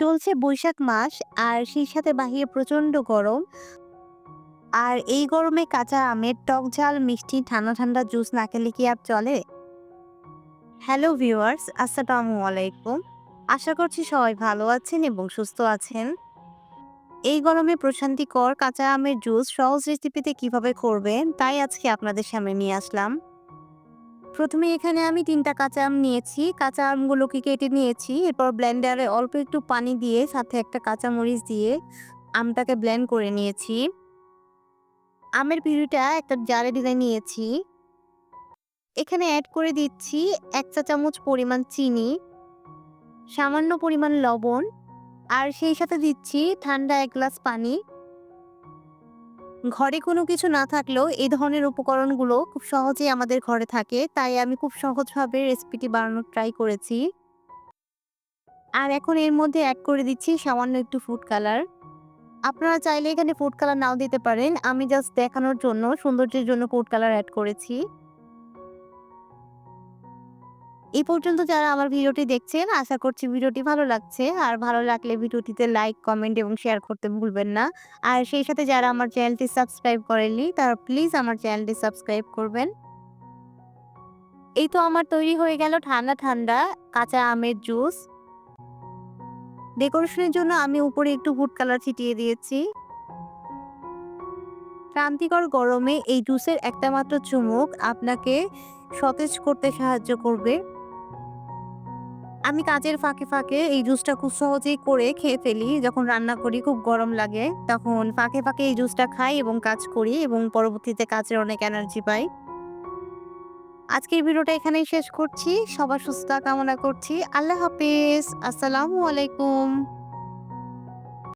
চলছে বৈশাখ মাস আর সেই সাথে বাহিরে প্রচন্ড গরম। আর এই গরমে কাঁচা আমের টক ঝাল মিষ্টি ঠান্ডা ঠান্ডা জুস না খেলে কি আর চলে? হ্যালো ভিউয়ার্স, আসসালামু আলাইকুম। আশা করছি সবাই ভালো আছেন এবং সুস্থ আছেন। এই গরমে প্রশান্তিকর কাঁচা আমের জুস সহজ রেসিপিতে কিভাবে করবেন তাই আজকে আপনাদের সামনে নিয়ে আসলাম। প্রথমে এখানে আমি ৩টা কাঁচা আম নিয়েছি। কাঁচা আমগুলোকে কেটে নিয়েছি। এরপর ব্লেন্ডারে অল্প একটু পানি দিয়ে সাথে একটা কাঁচামরিচ দিয়ে আমটাকে ব্লেন্ড করে নিয়েছি। আমের পিউরিটা একটা জারে ঢেলে নিয়েছি। এখানে অ্যাড করে দিচ্ছি ১ চা চামচ পরিমাণ চিনি, সামান্য পরিমাণ লবণ আর সেই সাথে দিচ্ছি ঠান্ডা ১ গ্লাস পানি। ঘরে কোনো কিছু না থাকলেও এই ধরনের উপকরণগুলো খুব সহজেই আমাদের ঘরে থাকে। তাই আমি খুব সহজভাবে রেসিপিটি বানানোর ট্রাই করেছি। আর এখন এর মধ্যে অ্যাড করে দিচ্ছি সামান্য একটু ফুড কালার। আপনারা চাইলে এখানে ফুড কালার নাও দিতে পারেন। আমি জাস্ট দেখানোর জন্য, সৌন্দর্যের জন্য ফুড কালার অ্যাড করেছি। এই পর্যন্ত যারা আমার ভিডিওটি দেখছেন, আশা করছি ভিডিওটি ভালো লাগছে। আর ভালো লাগলে ভিডিওটিতে লাইক, কমেন্ট এবং শেয়ার করতে ভুলবেন না। আর সেই সাথে যারা আমার চ্যানেলটি সাবস্ক্রাইব করেননি, তারা প্লিজ আমার চ্যানেলটি সাবস্ক্রাইব করবেন। এই তো আমার তৈরি হয়ে গেল ঠান্ডা ঠান্ডা কাঁচা আমের জুস। ডেকোরেশনের জন্য আমি উপরে একটু ফুড কালার ছিটিয়ে দিয়েছি। ক্রান্তিকর গরমে এই জুসের একটা মাত্র চুমুক আপনাকে সতেজ করতে সাহায্য করবে। আমি কাজের ফাঁকে ফাঁকে এই জুসটা খুব সহজেই করে খেয়ে ফেলি। যখন রান্না করি খুব গরম লাগে, তখন ফাঁকে ফাঁকে এই জুসটা খাই এবং কাজ করি এবং পরবর্তীতে কাজের অনেক এনার্জি পাই। আজকের ভিডিওটা এখানেই শেষ করছি। সবার সুস্থতা কামনা করছি। আল্লাহ হাফেজ। আসসালামু আলাইকুম।